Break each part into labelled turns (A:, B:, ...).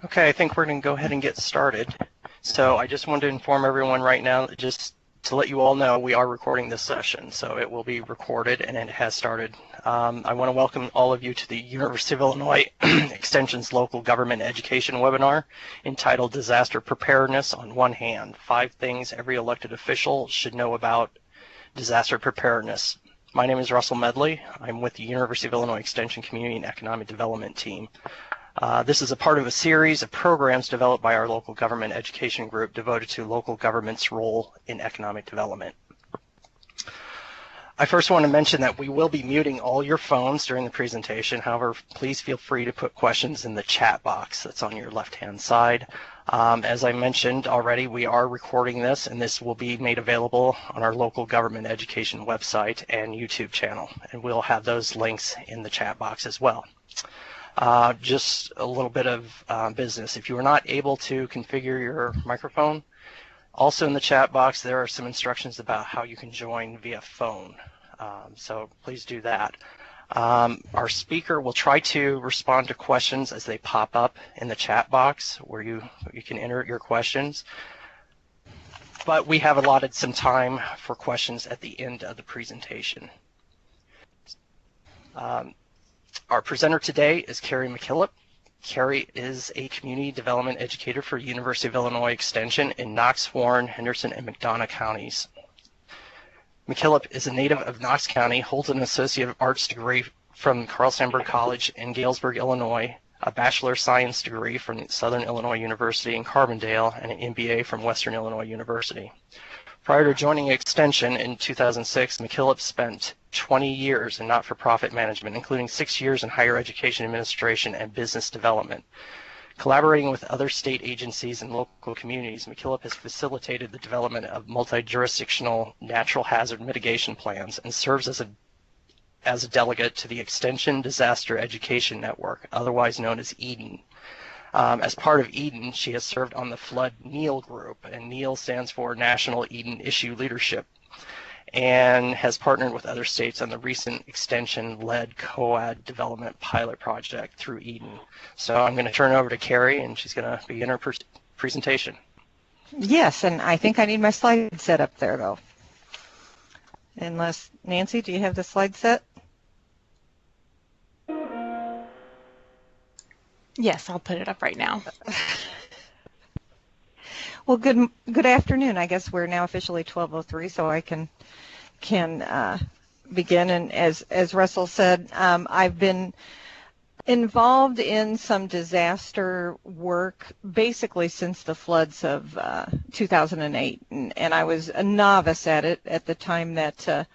A: Okay, I think we're going to go ahead and get started. So I just wanted to inform everyone right now, just to let you all know, we are recording this session, so it will be recorded and it has started. I want to welcome all of you to the University of Illinois Extension's Local Government Education webinar entitled Disaster Preparedness on One Hand, 5 Things Every Elected Official Should Know About Disaster Preparedness. My name is Russell Medley. I'm with the University of Illinois Extension Community and Economic Development team. This is a part of a series of programs developed by our local government education group devoted to local government's role in economic development. I first want to mention that we will be muting all your phones during the presentation. However, please feel free to put questions in the chat box that's on your left-hand side. As I mentioned already, we are recording this, and this will be made available on our local government education website and YouTube channel, and we'll have those links in the chat box as well. Just a little bit of business. If you are not able to configure your microphone, also in the chat box there are some instructions about how you can join via phone. So please do that. Our speaker will try to respond to questions as they pop up in the chat box where you can enter your questions. But we have allotted some time for questions at the end of the presentation. Our presenter today is Carrie McKillop. Carrie is a community development educator for University of Illinois Extension in Knox, Warren, Henderson, and McDonough counties. McKillop is a native of Knox County, holds an Associate of Arts degree from Carl Sandburg College in Galesburg, Illinois, a Bachelor of Science degree from Southern Illinois University in Carbondale, and an MBA from Western Illinois University. Prior to joining Extension in 2006, McKillop spent 20 years in not-for-profit management, including 6 years in higher education administration and business development. Collaborating with other state agencies and local communities, McKillop has facilitated the development of multi-jurisdictional natural hazard mitigation plans and serves as a delegate to the Extension Disaster Education Network, otherwise known as EDEN. As part of EDEN, she has served on the Flood NEAL group, and NEAL stands for National EDEN Issue Leadership, and has partnered with other states on the recent Extension-led COAD development pilot project through EDEN. So I'm going to turn it over to Carrie, and she's going to begin her presentation.
B: Yes, and I think I need my slide set up there, though. Unless, Nancy, do you have the slide set?
C: Yes, I'll put it up right now.
B: Well, good afternoon. I guess we're now officially 12:03, so I can begin. And as Russell said, I've been involved in some disaster work basically since the floods of 2008, and I was a novice at it at the time that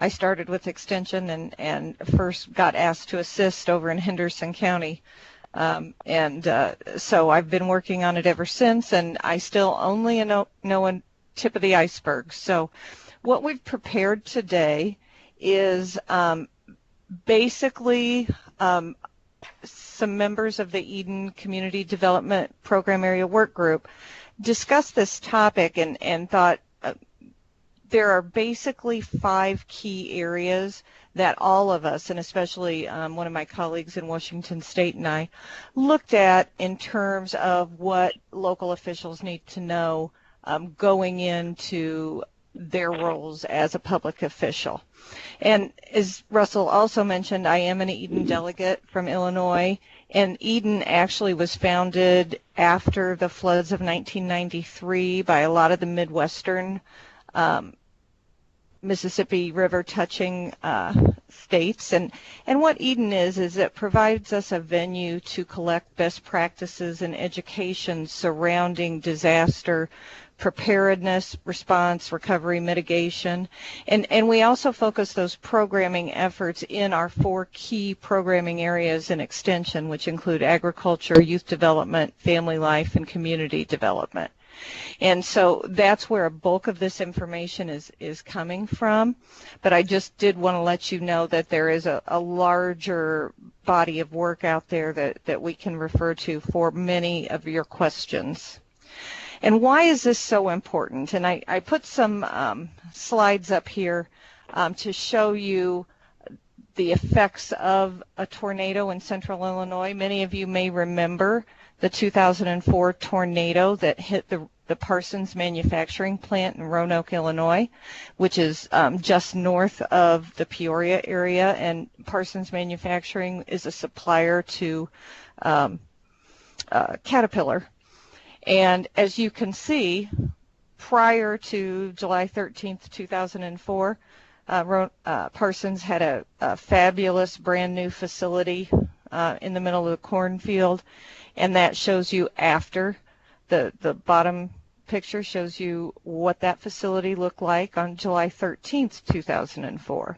B: I started with Extension and first got asked to assist over in Henderson County. So I've been working on it ever since, and I still only know a tip of the iceberg. So what we've prepared today is basically some members of the EDEN Community Development Program Area Work Group discussed this topic and thought there are basically 5 key areas that all of us, and especially one of my colleagues in Washington State and I, looked at in terms of what local officials need to know going into their roles as a public official. And as Russell also mentioned, I am an EDEN delegate from Illinois, and EDEN actually was founded after the floods of 1993 by a lot of the Midwestern Mississippi River touching states, and what EDEN is it provides us a venue to collect best practices and education surrounding disaster preparedness, response, recovery, mitigation, and we also focus those programming efforts in our 4 key programming areas in Extension, which include agriculture, youth development, family life, and community development. And so that's where a bulk of this information is coming from. But I just did want to let you know that there is a larger body of work out there that we can refer to for many of your questions. And why is this so important? And I put some slides up here to show you the effects of a tornado in central Illinois. Many of you may remember the 2004 tornado that hit the Parsons manufacturing plant in Roanoke, Illinois, which is just north of the Peoria area, and Parsons Manufacturing is a supplier to Caterpillar. And as you can see, prior to July 13th, 2004, Parsons had a fabulous brand new facility in the middle of the cornfield, and that shows you after. The bottom picture shows you what that facility looked like on July 13th, 2004.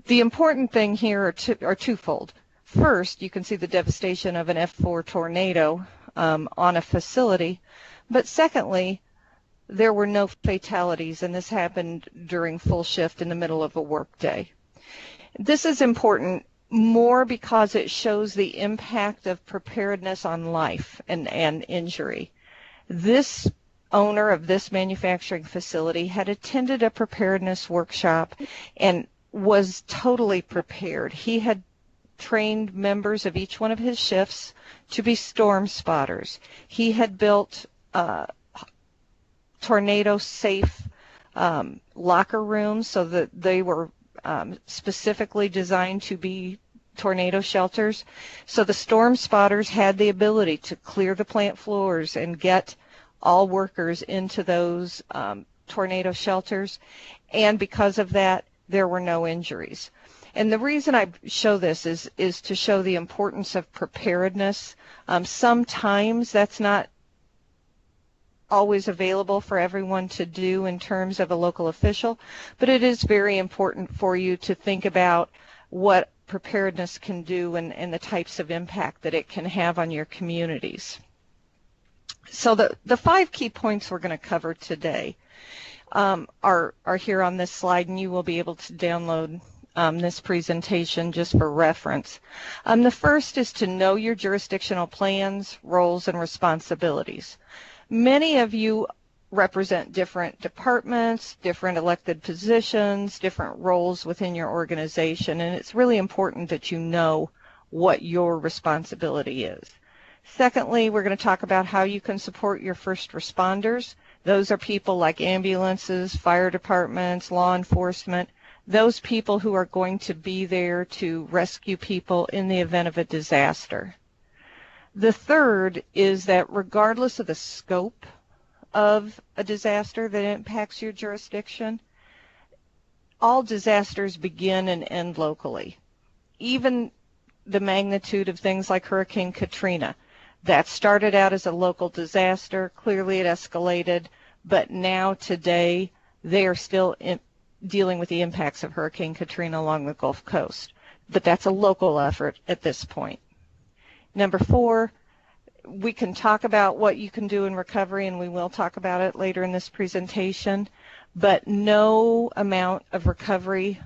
B: The important thing here are twofold. First, you can see the devastation of an F4 tornado on a facility, but secondly, there were no fatalities, and this happened during full shift in the middle of a workday. This is important more because it shows the impact of preparedness on life and injury. This owner of this manufacturing facility had attended a preparedness workshop and was totally prepared. He had trained members of each one of his shifts to be storm spotters. He had built tornado safe locker rooms so that they were specifically designed to be tornado shelters. So the storm spotters had the ability to clear the plant floors and get all workers into those tornado shelters, and because of that there were no injuries. And the reason I show this is to show the importance of preparedness. Sometimes that's not always available for everyone to do in terms of a local official, but it is very important for you to think about what preparedness can do and the types of impact that it can have on your communities. So the 5 key points we're going to cover today are here on this slide, and you will be able to download this presentation just for reference. The first is to know your jurisdictional plans, roles, and responsibilities. Many of you represent different departments, different elected positions, different roles within your organization, and it's really important that you know what your responsibility is. Secondly, we're going to talk about how you can support your first responders. Those are people like ambulances, fire departments, law enforcement, those people who are going to be there to rescue people in the event of a disaster. The third is that regardless of the scope of a disaster that impacts your jurisdiction, all disasters begin and end locally. Even the magnitude of things like Hurricane Katrina, that started out as a local disaster, clearly it escalated, but now today they are still dealing with the impacts of Hurricane Katrina along the Gulf Coast. But that's a local effort at this point. Number 4, we can talk about what you can do in recovery, and we will talk about it later in this presentation, but no amount of recovery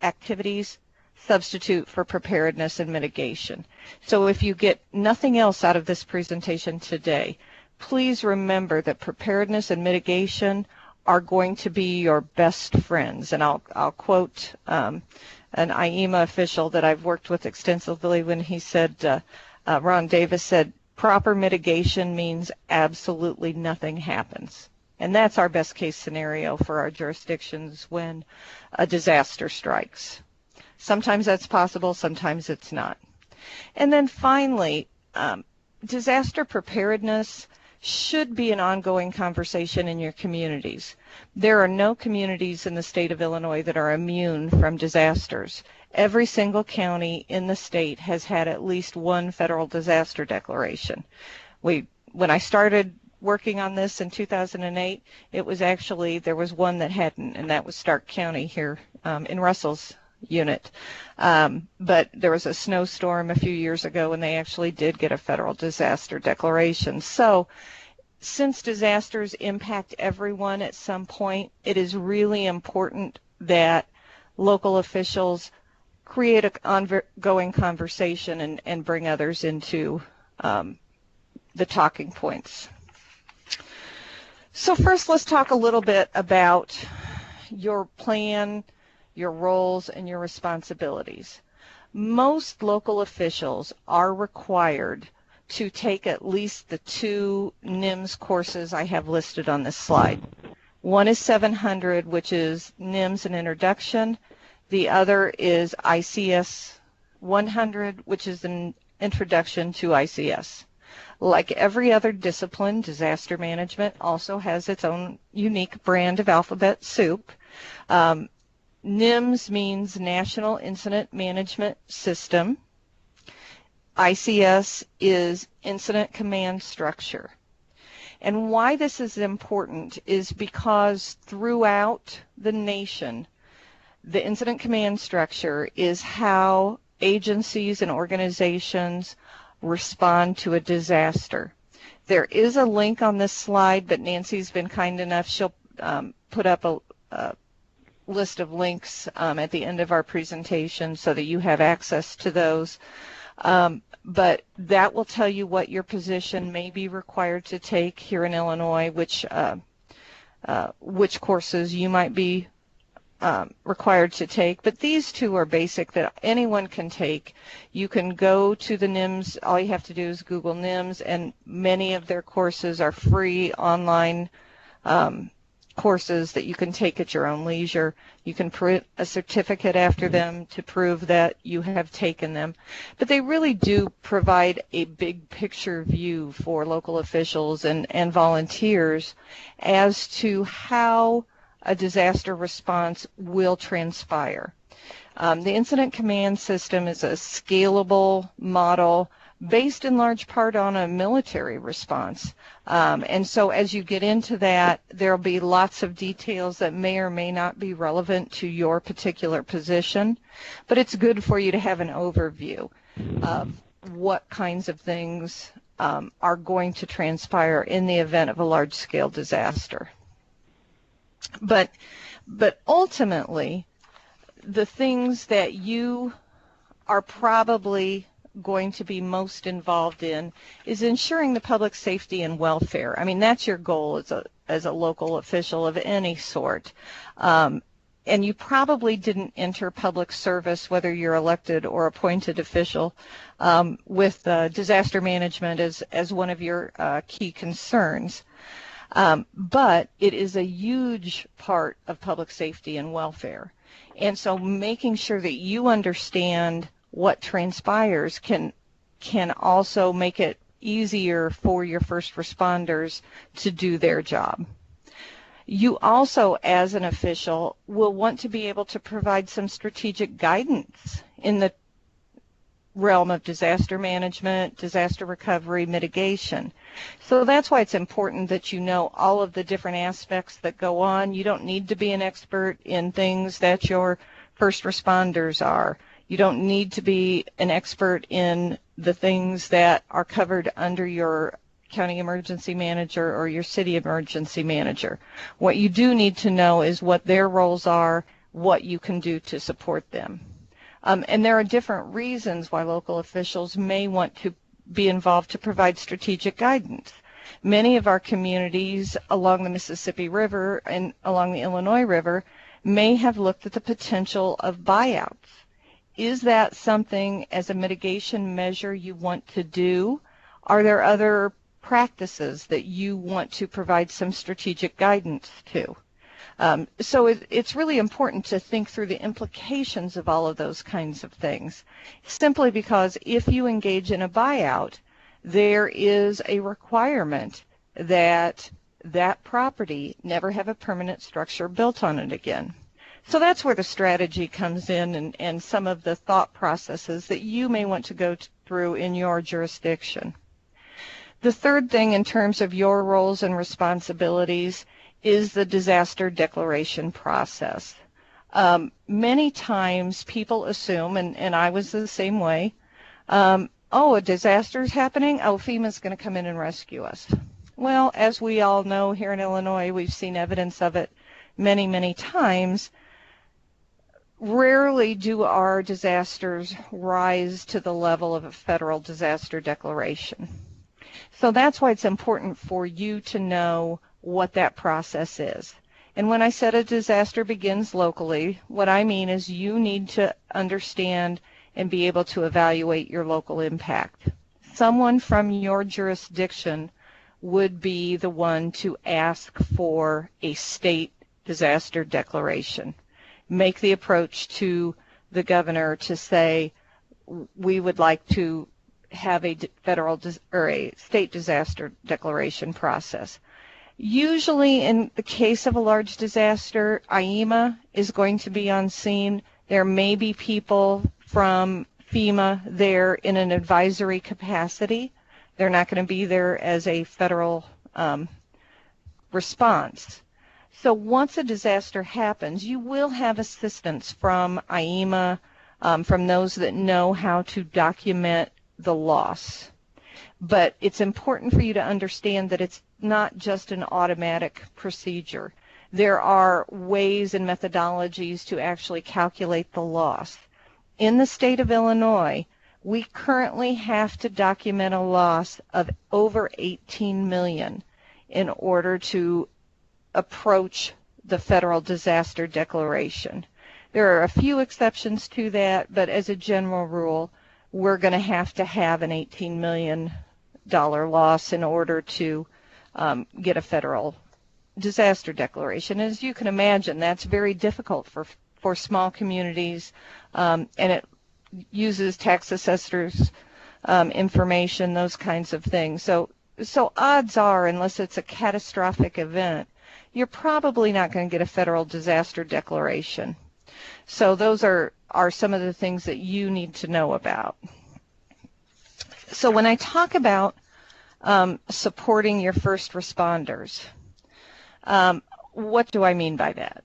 B: activities substitute for preparedness and mitigation. So if you get nothing else out of this presentation today, please remember that preparedness and mitigation are going to be your best friends. And I'll quote an IEMA official that I've worked with extensively when he said, Ron Davis said, proper mitigation means absolutely nothing happens. And that's our best case scenario for our jurisdictions when a disaster strikes. Sometimes that's possible, sometimes it's not. And then finally, disaster preparedness should be an ongoing conversation in your communities. There are no communities in the state of Illinois that are immune from disasters. Every single county in the state has had at least one federal disaster declaration. When I started working on this in 2008, it was actually, there was one that hadn't, and that was Stark County here in Russell's unit. But there was a snowstorm a few years ago and they actually did get a federal disaster declaration. So since disasters impact everyone at some point, it is really important that local officials create an ongoing conversation and bring others into the talking points. So first, let's talk a little bit about your plan, your roles, and your responsibilities. Most local officials are required to take at least the 2 NIMS courses I have listed on this slide. One is 700, which is NIMS and Introduction. The other is ICS 100, which is an Introduction to ICS. Like every other discipline, disaster management also has its own unique brand of alphabet soup. NIMS means National Incident Management System. ICS is Incident Command Structure. And why this is important is because throughout the nation, the Incident Command Structure is how agencies and organizations respond to a disaster. There is a link on this slide, but Nancy's been kind enough, she'll put up a list of links at the end of our presentation so that you have access to those. But that will tell you what your position may be required to take here in Illinois, which courses you might be required to take. But these 2 are basic that anyone can take. You can go to the NIMS, all you have to do is Google NIMS, and many of their courses are free online courses that you can take at your own leisure. You can print a certificate after them to prove that you have taken them. But they really do provide a big picture view for local officials and volunteers as to how a disaster response will transpire. The Incident Command System is a scalable model based in large part on a military response. And so as you get into that, there'll be lots of details that may or may not be relevant to your particular position, but it's good for you to have an overview of what kinds of things are going to transpire in the event of a large-scale disaster. But ultimately, the things that you are probably going to be most involved in is ensuring the public safety and welfare. I mean, that's your goal as a local official of any sort. And you probably didn't enter public service, whether you're elected or appointed official, with disaster management as one of your key concerns. But it is a huge part of public safety and welfare. And so making sure that you understand what transpires can also make it easier for your first responders to do their job. You also, as an official, will want to be able to provide some strategic guidance in the realm of disaster management, disaster recovery, mitigation. So that's why it's important that you know all of the different aspects that go on. You don't need to be an expert in things that your first responders are. You don't need to be an expert in the things that are covered under your county emergency manager or your city emergency manager. What you do need to know is what their roles are, what you can do to support them. And there are different reasons why local officials may want to be involved to provide strategic guidance. Many of our communities along the Mississippi River and along the Illinois River may have looked at the potential of buyouts. Is that something as a mitigation measure you want to do? Are there other practices that you want to provide some strategic guidance to? So it's really important to think through the implications of all of those kinds of things, simply because if you engage in a buyout, there is a requirement that that property never have a permanent structure built on it again. So that's where the strategy comes in and some of the thought processes that you may want to go through in your jurisdiction. The third thing in terms of your roles and responsibilities is the disaster declaration process. Many times people assume, and I was the same way, oh, a disaster is happening? Oh, FEMA's going to come in and rescue us. Well, as we all know here in Illinois, we've seen evidence of it many, many times. Rarely do our disasters rise to the level of a federal disaster declaration. So that's why it's important for you to know what that process is. And when I said a disaster begins locally, what I mean is you need to understand and be able to evaluate your local impact. Someone from your jurisdiction would be the one to ask for a state disaster declaration. Make the approach to the governor to say, we would like to have a federal or a state disaster declaration process. Usually in the case of a large disaster, IEMA is going to be on scene. There may be people from FEMA there in an advisory capacity. They're not going to be there as a federal response. So once a disaster happens, you will have assistance from IEMA, from those that know how to document the loss. But it's important for you to understand that it's not just an automatic procedure. There are ways and methodologies to actually calculate the loss. In the state of Illinois, we currently have to document a loss of over 18 million in order to approach the federal disaster declaration. There are a few exceptions to that, but as a general rule, we're going to have an $18 million loss in order to get a federal disaster declaration. As you can imagine, that's very difficult for small communities, and it uses tax assessors' information, those kinds of things. So odds are, unless it's a catastrophic event, you're probably not going to get a federal disaster declaration. So those are some of the things that you need to know about. So when I talk about supporting your first responders, what do I mean by that?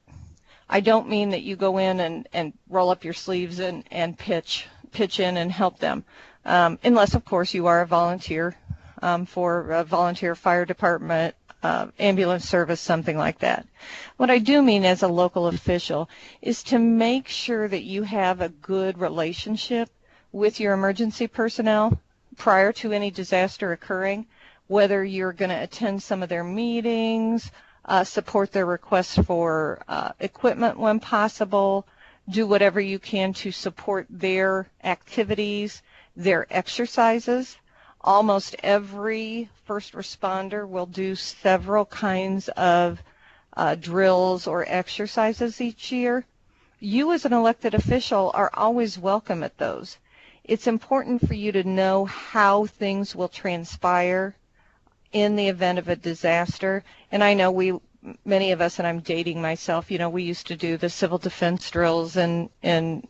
B: I don't mean that you go in and roll up your sleeves and pitch in and help them, unless, of course, you are a volunteer for a volunteer fire department, ambulance service, something like that. What I do mean as a local official is to make sure that you have a good relationship with your emergency personnel prior to any disaster occurring, whether you're going to attend some of their meetings, support their requests for equipment when possible, do whatever you can to support their activities, their exercises. Almost every first responder will do several kinds of drills or exercises each year. You as an elected official are always welcome at those. It's important for you to know how things will transpire in the event of a disaster. And I know many of us, and I'm dating myself, we used to do the civil defense drills in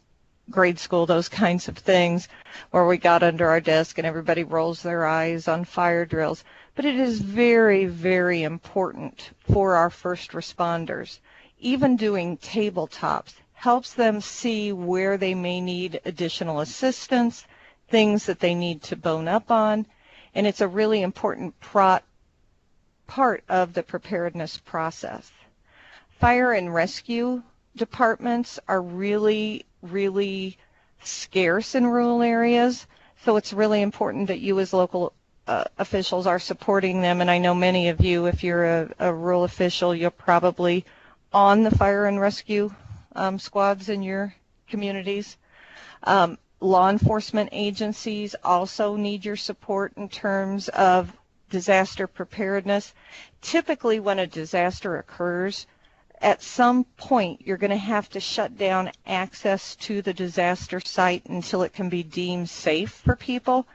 B: grade school, those kinds of things, where we got under our desk and everybody rolls their eyes on fire drills. But it is very, very important for our first responders. Even doing tabletops helps them see where they may need additional assistance, things that they need to bone up on, and it's a really important part of the preparedness process. Fire and rescue departments are really, really scarce in rural areas, so it's really important that you as local officials are supporting them. And I know many of you, if you're a rural official, you're probably on the fire and rescue squads in your communities. Law enforcement agencies also need your support in terms of disaster preparedness. Typically when a disaster occurs, at some point you're going to have to shut down access to the disaster site until it can be deemed safe for people.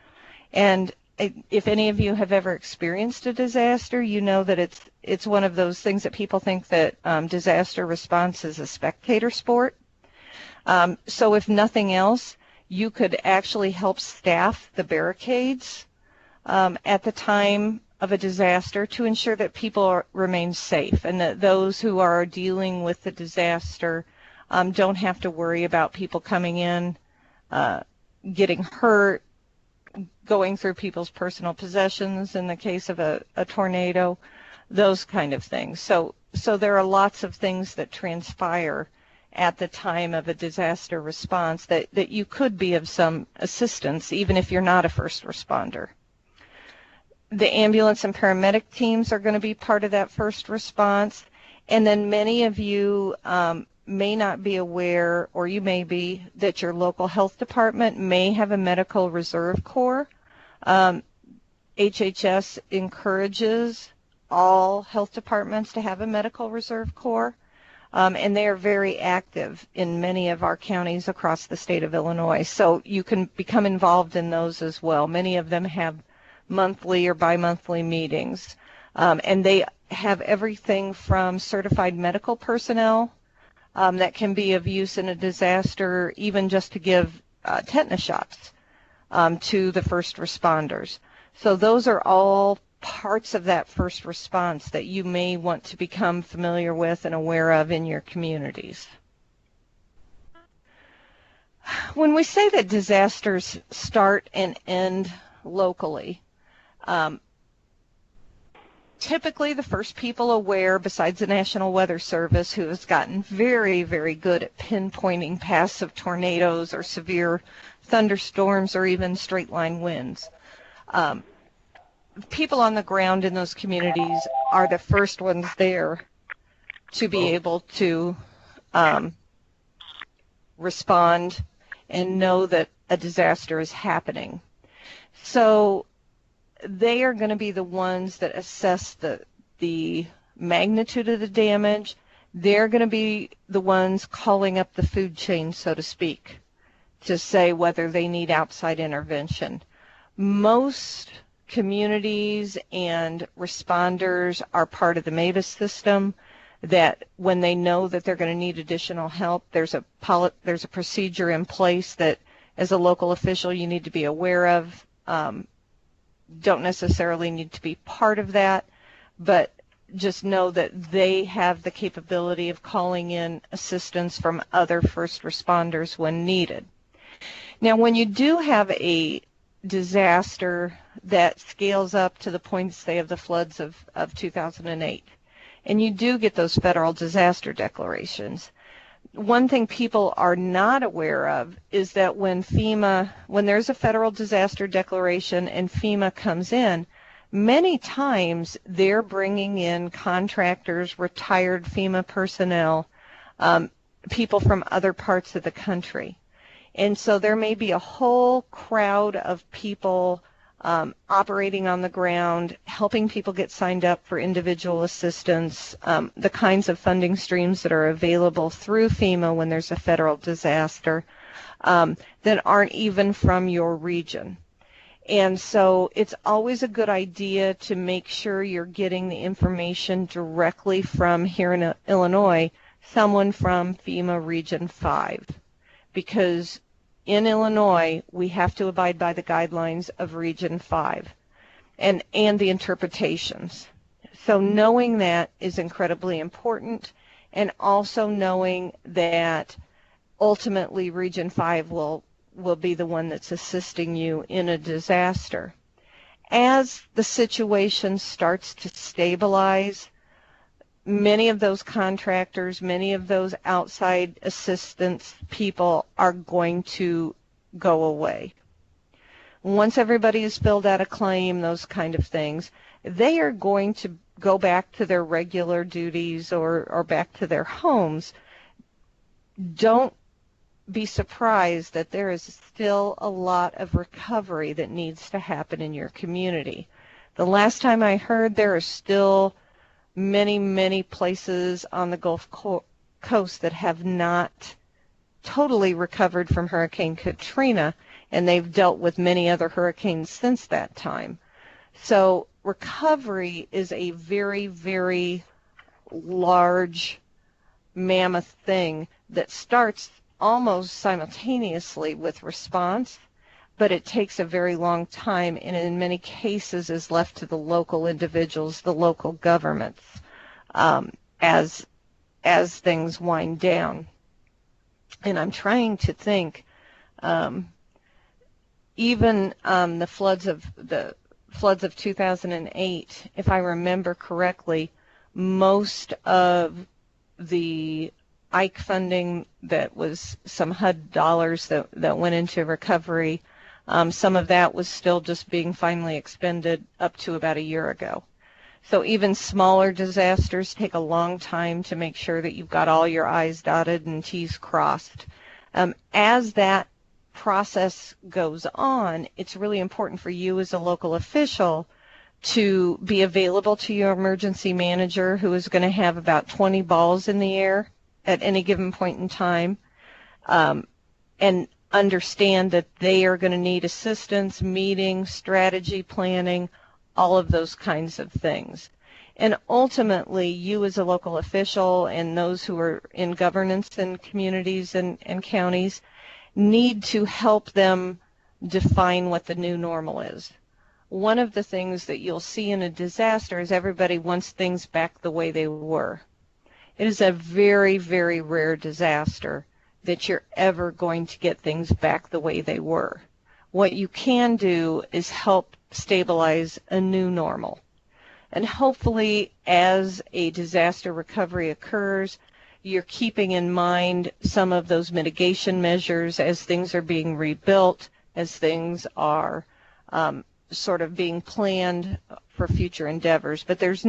B: And if any of you have ever experienced a disaster, you know that it's one of those things that people think that disaster response is a spectator sport. So if nothing else, you could actually help staff the barricades at the time of a disaster to ensure that people remain safe and that those who are dealing with the disaster don't have to worry about people coming in, getting hurt, going through people's personal possessions in the case of a tornado, those kind of things. So there are lots of things that transpire at the time of a disaster response that you could be of some assistance, even if you're not a first responder. The ambulance and paramedic teams are going to be part of that first response, And then many of you may not be aware, or you may be, that your local health department may have a medical reserve corps. HHS encourages all health departments to have a medical reserve corps, and they are very active in many of our counties across the state of Illinois. So you can become involved in those as well. Many of them have monthly or bi-monthly meetings, and they have everything from certified medical personnel that can be of use in a disaster, even just to give tetanus shots to the first responders. So those are all parts of that first response that you may want to become familiar with and aware of in your communities. When we say that disasters start and end locally, typically the first people aware, besides the National Weather Service, who has gotten very, very good at pinpointing paths of tornadoes or severe thunderstorms or even straight line winds, people on the ground in those communities are the first ones there to be able to respond and know that a disaster is happening. So they are going to be the ones that assess the magnitude of the damage. They're going to be the ones calling up the food chain, so to speak, to say whether they need outside intervention. Most communities and responders are part of the MAVIS system, that when they know that they're going to need additional help, there's a procedure in place that as a local official you need to be aware of. Don't necessarily need to be part of that, but just know that they have the capability of calling in assistance from other first responders when needed. Now, when you do have a disaster that scales up to the point, say, of the floods of 2008, and you do get those federal disaster declarations, one thing people are not aware of is that when there's a federal disaster declaration and FEMA comes in, many times they're bringing in contractors, retired FEMA personnel, people from other parts of the country. And so there may be a whole crowd of people operating on the ground, helping people get signed up for individual assistance, the kinds of funding streams that are available through FEMA when there's a federal disaster that aren't even from your region. And so it's always a good idea to make sure you're getting the information directly from, here in Illinois, someone from FEMA Region 5, because in Illinois, we have to abide by the guidelines of Region 5 and the interpretations. So knowing that is incredibly important, and also knowing that ultimately Region 5 will be the one that's assisting you in a disaster. As the situation starts to stabilize, many of those contractors, many of those outside assistance people are going to go away. Once everybody has filled out a claim, those kind of things, they are going to go back to their regular duties or back to their homes. Don't be surprised that there is still a lot of recovery that needs to happen in your community. The last time I heard, there are still many, many places on the Gulf Coast that have not totally recovered from Hurricane Katrina, and they've dealt with many other hurricanes since that time. So recovery is a very, very large, mammoth thing that starts almost simultaneously with response, but it takes a very long time, and in many cases is left to the local individuals, the local governments, as things wind down. And I'm trying to think, even the floods of 2008, if I remember correctly, most of the Ike funding, that was some HUD dollars that went into recovery, some of that was still just being finally expended up to about a year ago. So even smaller disasters take a long time to make sure that you've got all your I's dotted and T's crossed. As that process goes on, it's really important for you as a local official to be available to your emergency manager, who is going to have about 20 balls in the air at any given point in time, and understand that they are going to need assistance, meetings, strategy planning, all of those kinds of things. And ultimately, you as a local official and those who are in governance in communities and counties need to help them define what the new normal is. One of the things that you'll see in a disaster is everybody wants things back the way they were. It is a very, very rare disaster that you're ever going to get things back the way they were. What you can do is help stabilize a new normal. And hopefully, as a disaster recovery occurs, you're keeping in mind some of those mitigation measures as things are being rebuilt, as things are sort of being planned for future endeavors. But there's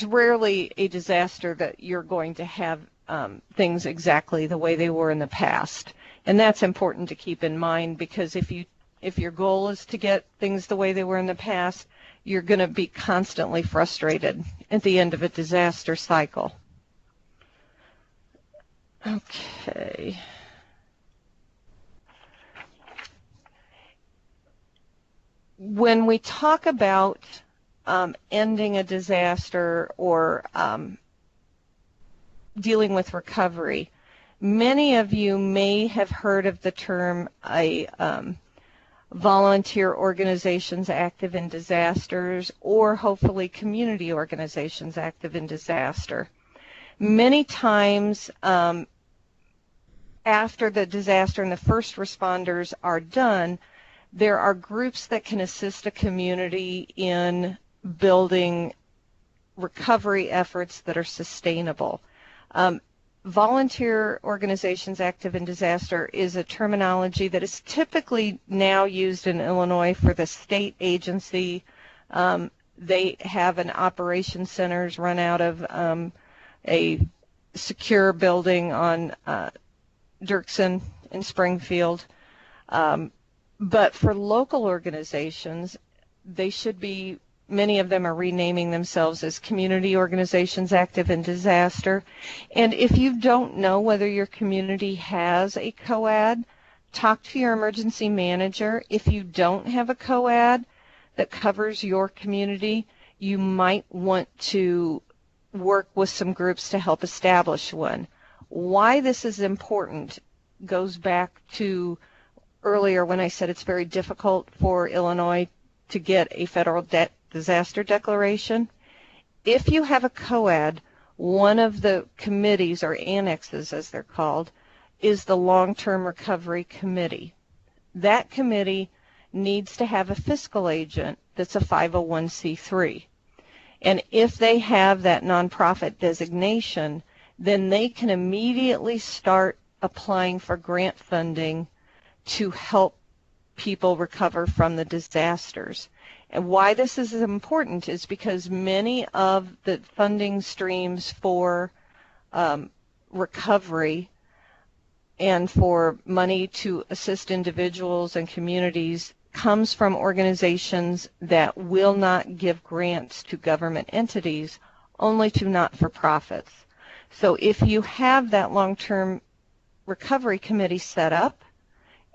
B: rarely a disaster that you're going to have things exactly the way they were in the past. And that's important to keep in mind, because if your goal is to get things the way they were in the past, you're going to be constantly frustrated at the end of a disaster cycle. Okay. When we talk about ending a disaster or dealing with recovery, many of you may have heard of the term volunteer organizations active in disasters, or hopefully community organizations active in disaster. Many times after the disaster and the first responders are done, there are groups that can assist a community in building recovery efforts that are sustainable. Volunteer organizations active in disaster is a terminology that is typically now used in Illinois for the state agency. They have an operations centers run out of a secure building on Dirksen in Springfield. But for local organizations, they should be, many of them are renaming themselves as community organizations active in disaster. And if you don't know whether your community has a COAD, talk to your emergency manager. If you don't have a COAD that covers your community, you might want to work with some groups to help establish one. Why this is important goes back to earlier when I said it's very difficult for Illinois to get a federal disaster declaration. If you have a COAD, one of the committees, or annexes as they're called, is the Long-Term Recovery Committee. That committee needs to have a fiscal agent that's a 501c3. And if they have that nonprofit designation, then they can immediately start applying for grant funding to help people recover from the disasters. And why this is important is because many of the funding streams for recovery and for money to assist individuals and communities comes from organizations that will not give grants to government entities, only to not-for-profits. So if you have that long-term recovery committee set up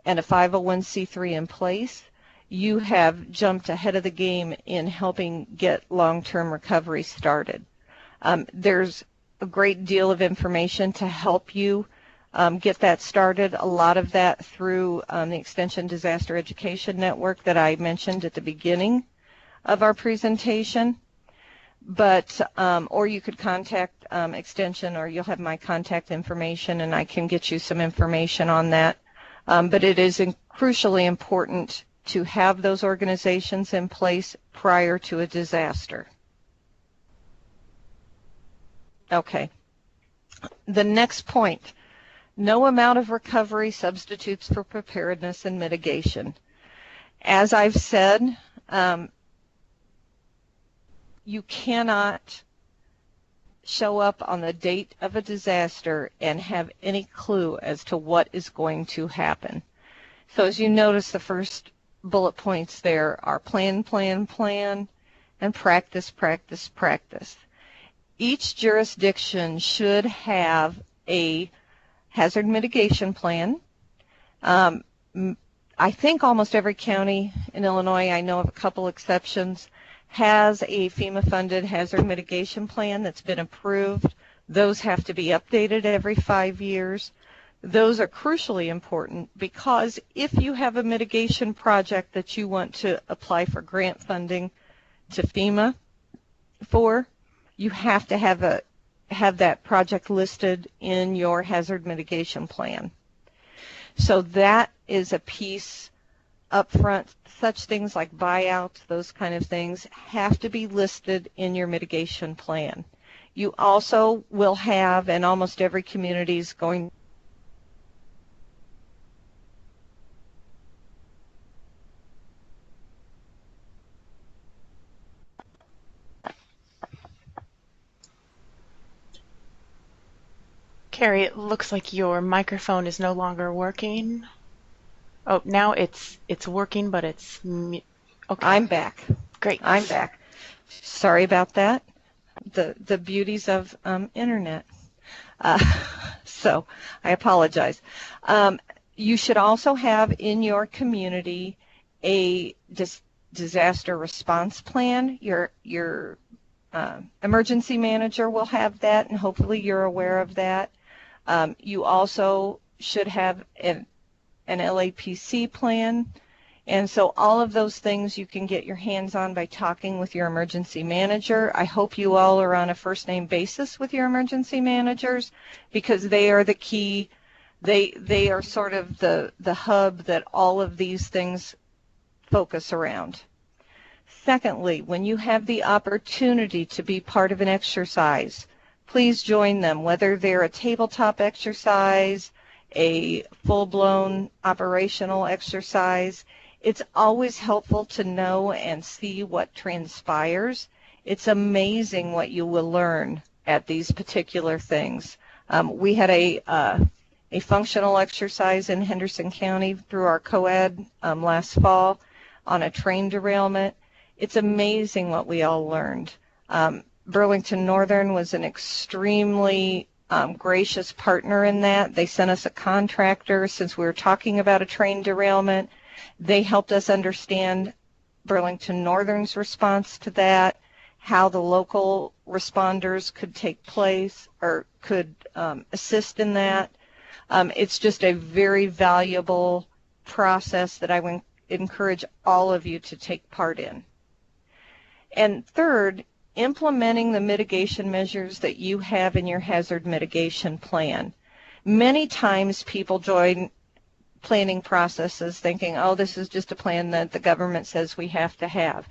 B: and a 501c3 in place, you have jumped ahead of the game in helping get long-term recovery started. There's a great deal of information to help you get that started, a lot of that through the Extension Disaster Education Network that I mentioned at the beginning of our presentation. But, or you could contact Extension, or you'll have my contact information and I can get you some information on that. But it is crucially important to have those organizations in place prior to a disaster. Okay. The next point, no amount of recovery substitutes for preparedness and mitigation. As I've said, you cannot show up on the date of a disaster and have any clue as to what is going to happen. So as you notice, the first bullet points there are plan, plan, plan, and practice, practice, practice. Each jurisdiction should have a hazard mitigation plan. I think almost every county in Illinois, I know of a couple exceptions, has a FEMA-funded hazard mitigation plan that's been approved. Those have to be updated every 5 years. Those are crucially important because if you have a mitigation project that you want to apply for grant funding to FEMA for, you have to have that project listed in your hazard mitigation plan. So that is a piece up front. Such things like buyouts, those kind of things, have to be listed in your mitigation plan. You also will have, and almost every community is going
C: Carrie, it looks like your microphone is no longer working. Oh, now it's working, but it's okay.
B: I'm back.
C: Great.
B: I'm back. Sorry about that. The beauties of internet. So I apologize. You should also have in your community a disaster response plan. Your emergency manager will have that, and hopefully you're aware of that. You also should have an LAPC plan. And so all of those things you can get your hands on by talking with your emergency manager. I hope you all are on a first name basis with your emergency managers because they are the key. They are sort of the hub that all of these things focus around. Secondly, when you have the opportunity to be part of an exercise, please join them, whether they're a tabletop exercise, a full-blown operational exercise. It's always helpful to know and see what transpires. It's amazing what you will learn at these particular things. We had a functional exercise in Henderson County through our COAD last fall on a train derailment. It's amazing what we all learned. Burlington Northern was an extremely gracious partner in that. They sent us a contractor since we were talking about a train derailment. They helped us understand Burlington Northern's response to that, how the local responders could take place or could assist in that. It's just a very valuable process that I would encourage all of you to take part in. And third, implementing the mitigation measures that you have in your hazard mitigation plan. Many times people join planning processes thinking, oh, this is just a plan that the government says we have to have.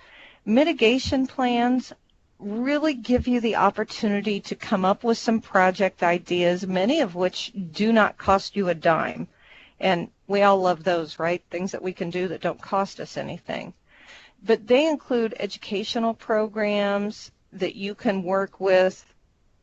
B: Mitigation plans really give you the opportunity to come up with some project ideas, many of which do not cost you a dime. And we all love those, right? Things that we can do that don't cost us anything. But they include educational programs that you can work with,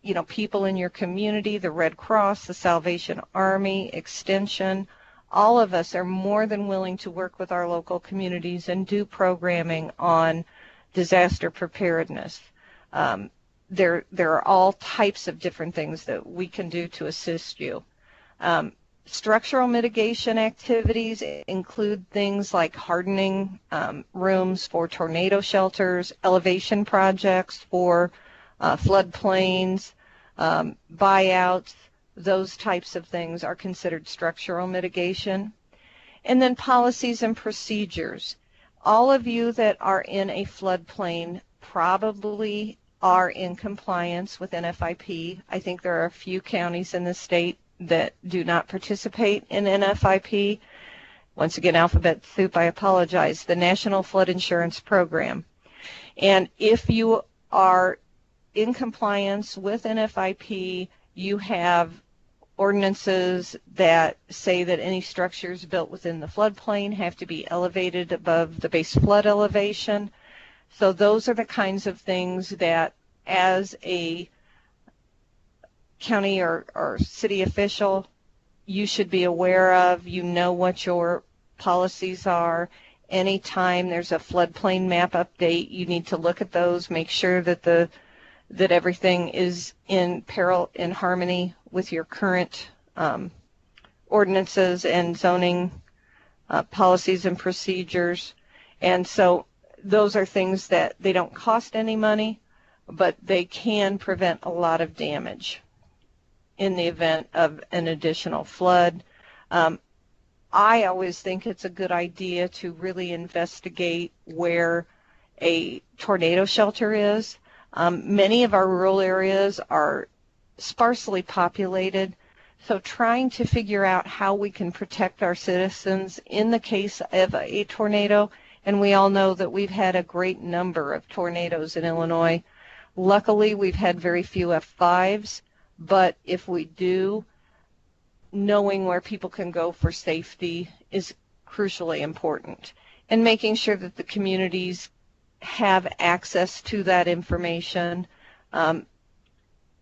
B: you know, people in your community, the Red Cross, the Salvation Army, Extension. All of us are more than willing to work with our local communities and do programming on disaster preparedness. There are all types of different things that we can do to assist you. Structural mitigation activities include things like hardening rooms for tornado shelters, elevation projects for floodplains, buyouts. Those types of things are considered structural mitigation. And then policies and procedures. All of you that are in a floodplain probably are in compliance with NFIP. I think there are a few counties in the state that do not participate in NFIP. Once again, alphabet soup, I apologize. The National Flood Insurance Program. And if you are in compliance with NFIP, you have ordinances that say that any structures built within the floodplain have to be elevated above the base flood elevation. So those are the kinds of things that as a county or city official, you should be aware of. You know what your policies are. Anytime there's a floodplain map update, you need to look at those, make sure that that everything is in harmony with your current ordinances and zoning policies and procedures. And so those are things that they don't cost any money, but they can prevent a lot of damage in the event of an additional flood. I always think it's a good idea to really investigate where a tornado shelter is. Many of our rural areas are sparsely populated, so trying to figure out how we can protect our citizens in the case of a tornado, and we all know that we've had a great number of tornadoes in Illinois. Luckily, we've had very few F5s, but if we do, knowing where people can go for safety is crucially important, and making sure that the communities have access to that information,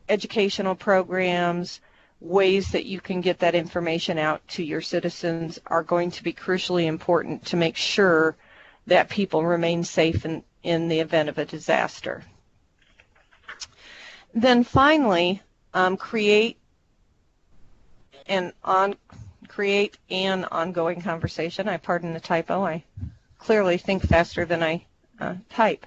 B: educational programs, ways that you can get that information out to your citizens are going to be crucially important to make sure that people remain safe in the event of a disaster. Then finally, create an ongoing conversation. I pardon the typo. I clearly think faster than I type.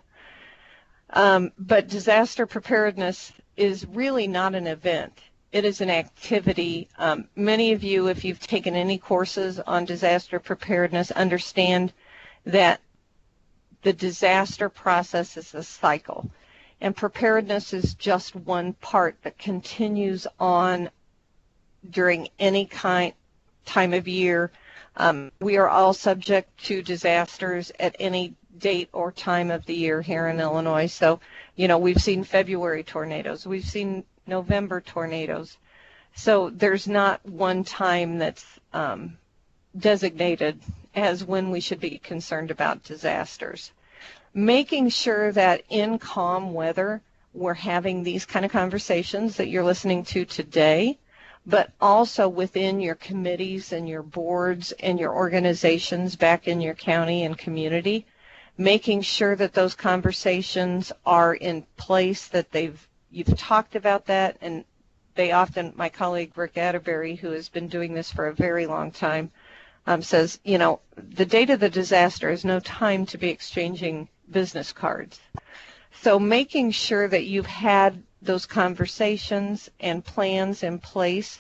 B: But disaster preparedness is really not an event. It is an activity. Many of you, if you've taken any courses on disaster preparedness, understand that the disaster process is a cycle. And preparedness is just one part that continues on during any time of year. We are all subject to disasters at any date or time of the year here in Illinois. So, you know, we've seen February tornadoes, we've seen November tornadoes. So there's not one time that's designated as when we should be concerned about disasters. Making sure that in calm weather we're having these kind of conversations that you're listening to today, but also within your committees and your boards and your organizations back in your county and community, making sure that those conversations are in place, that you've talked about that, and they often, my colleague Rick Atterbury, who has been doing this for a very long time, says, you know, the date of the disaster is no time to be exchanging business cards. So making sure that you've had those conversations and plans in place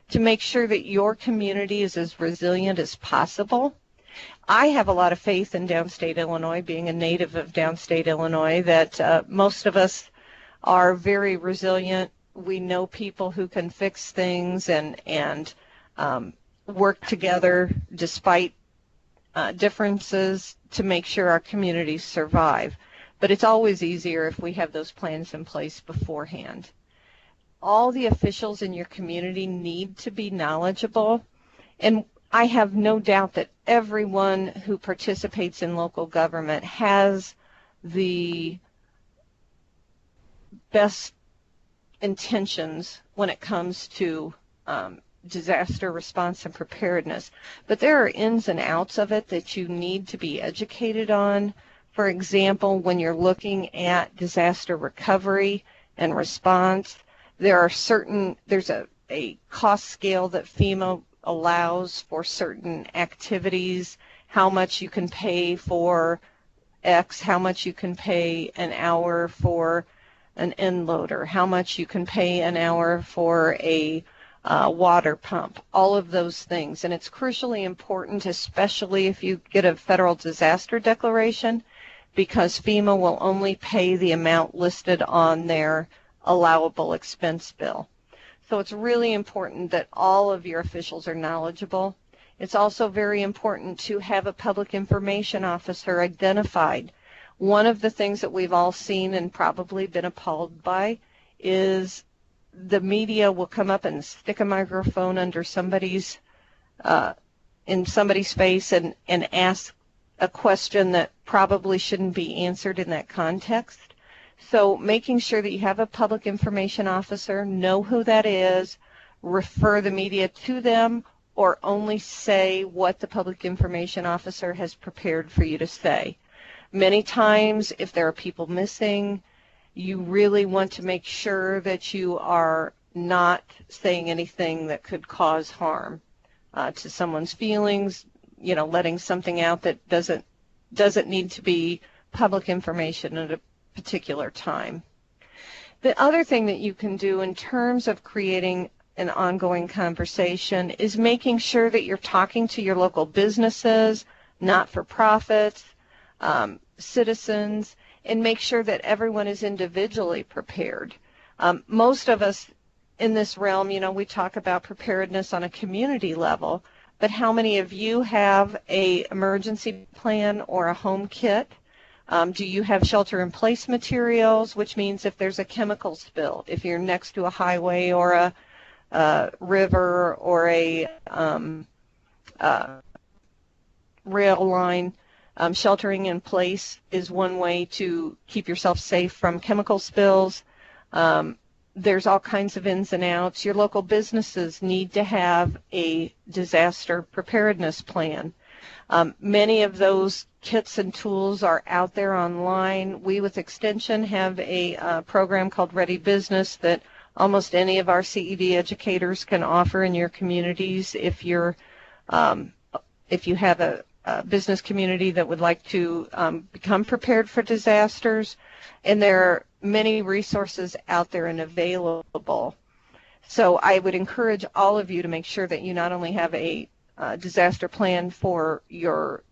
B: to make sure that your community is as resilient as possible. I have a lot of faith in downstate Illinois, being a native of downstate Illinois, that most of us are very resilient. We know people who can fix things and work together despite differences to make sure our communities survive. But it's always easier if we have those plans in place beforehand. All the officials in your community need to be knowledgeable, and I have no doubt that everyone who participates in local government has the best intentions when it comes to disaster response and preparedness. But there are ins and outs of it that you need to be educated on. For example, when you're looking at disaster recovery and response, there's a cost scale that FEMA allows for certain activities, how much you can pay for X, how much you can pay an hour for an end loader, how much you can pay an hour for a water pump, all of those things. And it's crucially important, especially if you get a federal disaster declaration, because FEMA will only pay the amount listed on their allowable expense bill. So it's really important that all of your officials are knowledgeable. It's also very important to have a public information officer identified. One of the things that we've all seen and probably been appalled by is the media will come up and stick a microphone under in somebody's face and ask a question that probably shouldn't be answered in that context. So making sure that you have a public information officer, know who that is, refer the media to them, or only say what the public information officer has prepared for you to say. Many times, if there are people missing, you really want to make sure that you are not saying anything that could cause harm to someone's feelings, letting something out that doesn't need to be public information at a particular time. The other thing that you can do in terms of creating an ongoing conversation is making sure that you're talking to your local businesses, not-for-profits, citizens, and make sure that everyone is individually prepared. Most of us in this realm, we talk about preparedness on a community level, but how many of you have an emergency plan or a home kit? Do you have shelter-in-place materials, which means if there's a chemical spill, if you're next to a highway or a river or a rail line, sheltering in place is one way to keep yourself safe from chemical spills. There's all kinds of ins and outs. Your local businesses need to have a disaster preparedness plan. Many of those kits and tools are out there online. We with Extension have a program called Ready Business that almost any of our CED educators can offer in your communities if you have a business community that would like to become prepared for disasters. And there are many resources out there and available. So I would encourage all of you to make sure that you not only have a disaster plan for your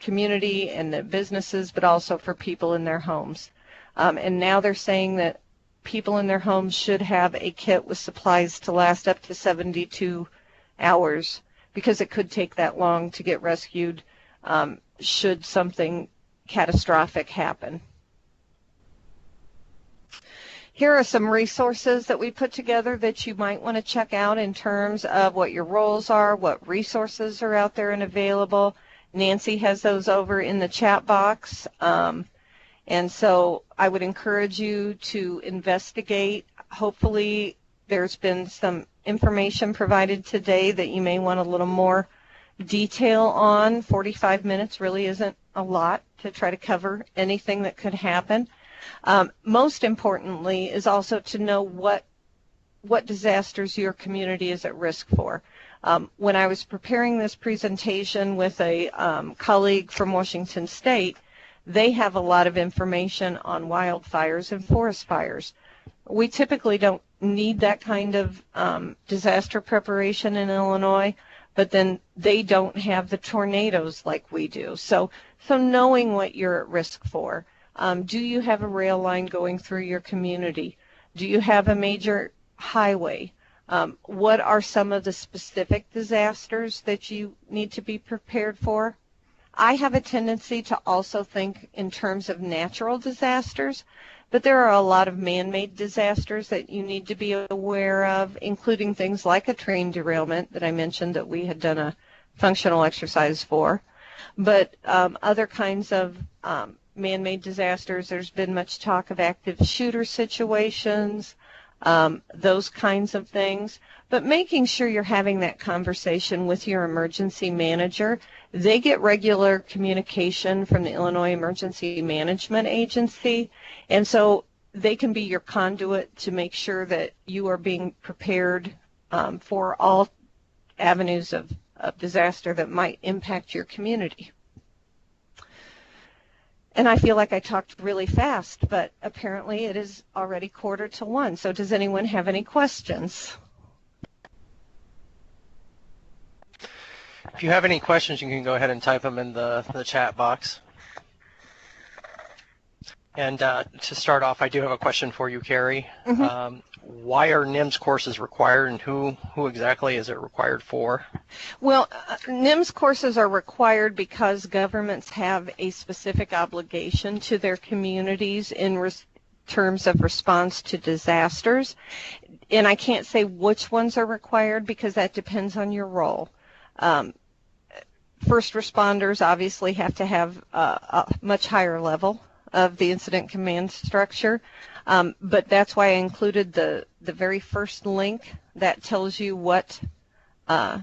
B: community and the businesses, but also for people in their homes. And now they're saying that people in their homes should have a kit with supplies to last up to 72 hours because it could take that long to get rescued should something catastrophic happen. Here are some resources that we put together that you might want to check out in terms of what your roles are, what resources are out there and available. Nancy has those over in the chat box. And so I would encourage you to investigate. Hopefully there's been some information provided today that you may want a little more detail on. 45 minutes really isn't a lot to try to cover anything that could happen. Most importantly is also to know what disasters your community is at risk for. When I was preparing this presentation with a colleague from Washington State, they have a lot of information on wildfires and forest fires. We typically don't need that kind of disaster preparation in Illinois, but then they don't have the tornadoes like we do. So knowing what you're at risk for. Do you have a rail line going through your community? Do you have a major highway? What are some of the specific disasters that you need to be prepared for? I have a tendency to also think in terms of natural disasters, but there are a lot of man-made disasters that you need to be aware of, including things like a train derailment that I mentioned that we had done a functional exercise for. But other kinds of man-made disasters, there's been much talk of active shooter situations, those kinds of things. But making sure you're having that conversation with your emergency manager. They get regular communication from the Illinois Emergency Management Agency, and so they can be your conduit to make sure that you are being prepared for all avenues of disaster that might impact your community. And I feel like I talked really fast, but apparently it is already 1:45. So does anyone have any questions?
A: If you have any questions, you can go ahead and type them in the chat box. And to start off, I do have a question for you, Carrie.
B: Mm-hmm.
A: Why are NIMS courses required, and who exactly is it required for?
B: Well, NIMS courses are required because governments have a specific obligation to their communities in terms of response to disasters. And I can't say which ones are required because that depends on your role. First responders obviously have to have a much higher level of the incident command structure, but that's why I included the very first link that tells you what, let's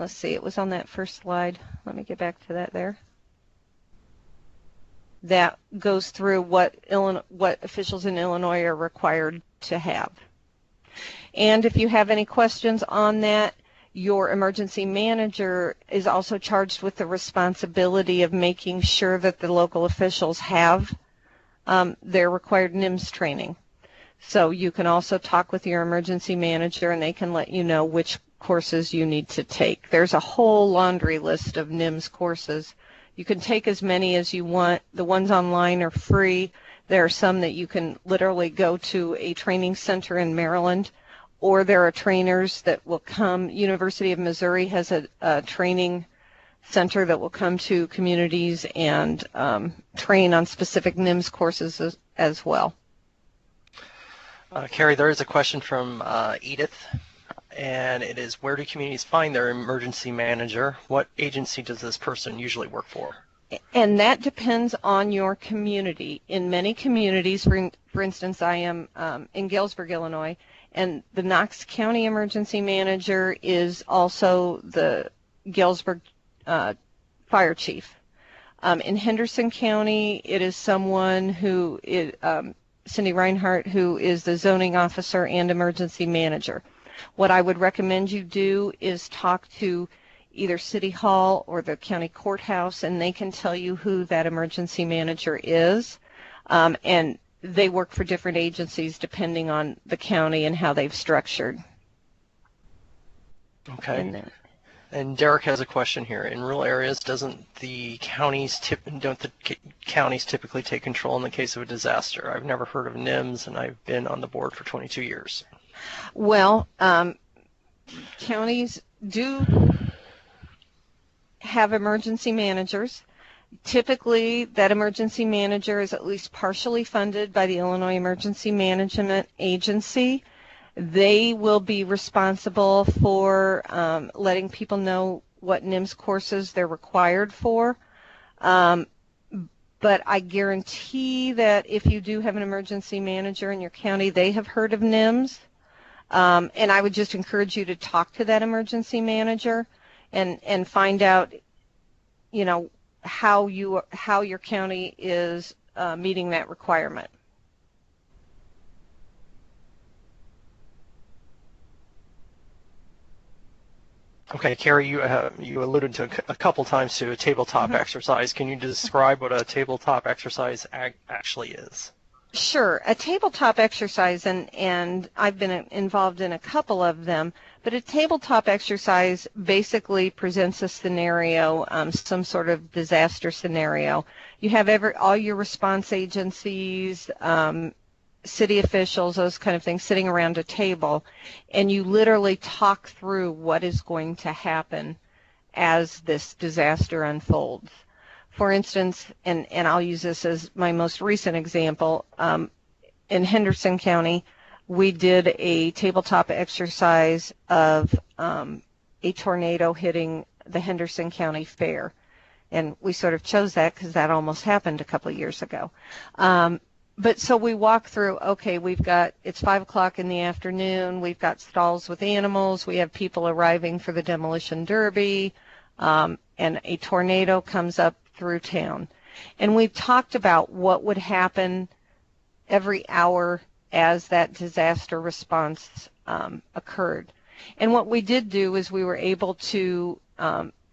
B: see, it was on that first slide. Let me get back to that there. That goes through what officials in Illinois are required to have. And if you have any questions on that, your emergency manager is also charged with the responsibility of making sure that the local officials have their required NIMS training. So you can also talk with your emergency manager and they can let you know which courses you need to take. There's a whole laundry list of NIMS courses. You can take as many as you want. The ones online are free. There are some that you can literally go to a training center in Maryland, or there are trainers that will come. University of Missouri has a training center that will come to communities and train on specific NIMS courses as well.
A: Carrie, there is a question from Edith, and it is, where do communities find their emergency manager? What agency does this person usually work for?
B: And that depends on your community. In many communities, for instance, I am in Galesburg, Illinois, and the Knox County emergency manager is also the Galesburg fire chief. In Henderson County, it is someone who is Cindy Reinhardt, who is the zoning officer and emergency manager. What I would recommend you do is talk to either City Hall or the county courthouse, and they can tell you who that emergency manager is. And they work for different agencies depending on the county and how they've structured.
A: Okay. And Derek has a question here. In rural areas, don't the counties typically take control in the case of a disaster? I've never heard of NIMS, and I've been on the board for 22 years.
B: Well, counties do have emergency managers. Typically, that emergency manager is at least partially funded by the Illinois Emergency Management Agency. They will be responsible for letting people know what NIMS courses they're required for. But I guarantee that if you do have an emergency manager in your county, they have heard of NIMS. And I would just encourage you to talk to that emergency manager and find out, you know, how your county is meeting that requirement.
A: Okay, Carrie, you alluded to a couple times to a tabletop exercise. Can you describe what a tabletop exercise actually is?
B: Sure. A tabletop exercise, and I've been involved in a couple of them, but a tabletop exercise basically presents a scenario, some sort of disaster scenario. You have all your response agencies, city officials, those kind of things, sitting around a table, and you literally talk through what is going to happen as this disaster unfolds. For instance, and I'll use this as my most recent example, in Henderson County, we did a tabletop exercise of a tornado hitting the Henderson County Fair. And we sort of chose that because that almost happened a couple of years ago. But so we walk through, okay, it's 5 o'clock in the afternoon, we've got stalls with animals, we have people arriving for the demolition derby, and a tornado comes up through town. And we've talked about what would happen every hour as that disaster response occurred. And what we did do is we were able to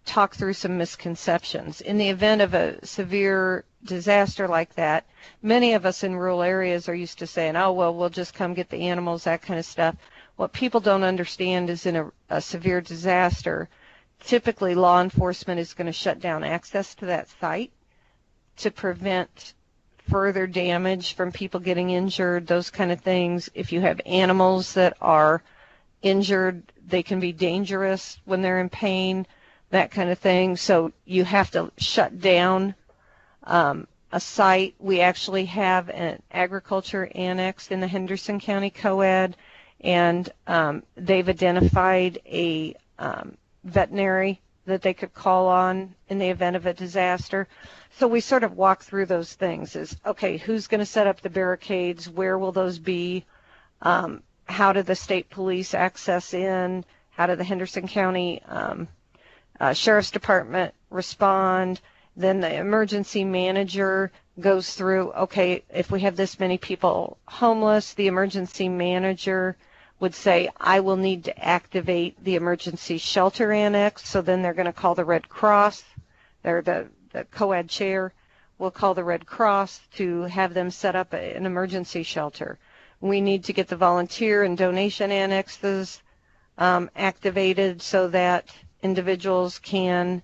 B: talk through some misconceptions. In the event of a severe disaster like that, many of us in rural areas are used to saying, oh, well, we'll just come get the animals, that kind of stuff. What people don't understand is in a severe disaster, typically law enforcement is going to shut down access to that site to prevent further damage from people getting injured, those kind of things. If you have animals that are injured, they can be dangerous when they're in pain, that kind of thing. So you have to shut down a site. We actually have an agriculture annex in the Henderson County COED, and they've identified a veterinary that they could call on in the event of a disaster. So we sort of walk through those things is, okay, who's going to set up the barricades? Where will those be? How do the state police access in? How do the Henderson County Sheriff's Department respond? Then the emergency manager goes through, okay, if we have this many people homeless, the emergency manager would say, I will need to activate the emergency shelter annex. So then they're going to call the Red Cross. They're the co-ed chair will call the Red Cross to have them set up an emergency shelter. We need to get the volunteer and donation annexes activated so that individuals can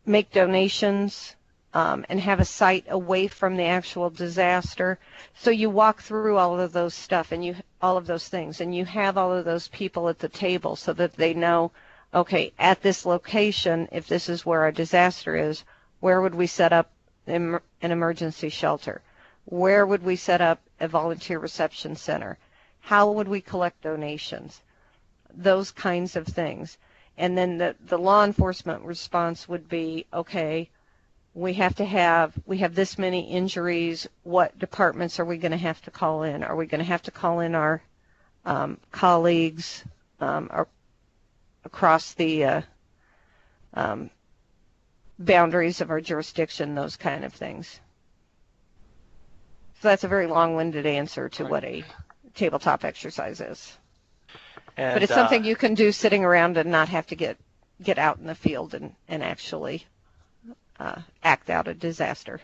B: make donations and have a site away from the actual disaster. So you walk through all of those stuff and all of those things, and you have all of those people at the table so that they know, okay, at this location, if this is where our disaster is, where would we set up an emergency shelter? Where would we set up a volunteer reception center? How would we collect donations? Those kinds of things. And then the law enforcement response would be, okay, we have this many injuries. What departments are we going to have to call in? Are we going to have to call in our colleagues across the boundaries of our jurisdiction, those kind of things? So that's a very long-winded answer to what a tabletop exercise is. But it's something you can do sitting around and not have to get out in the field and actually act out a disaster.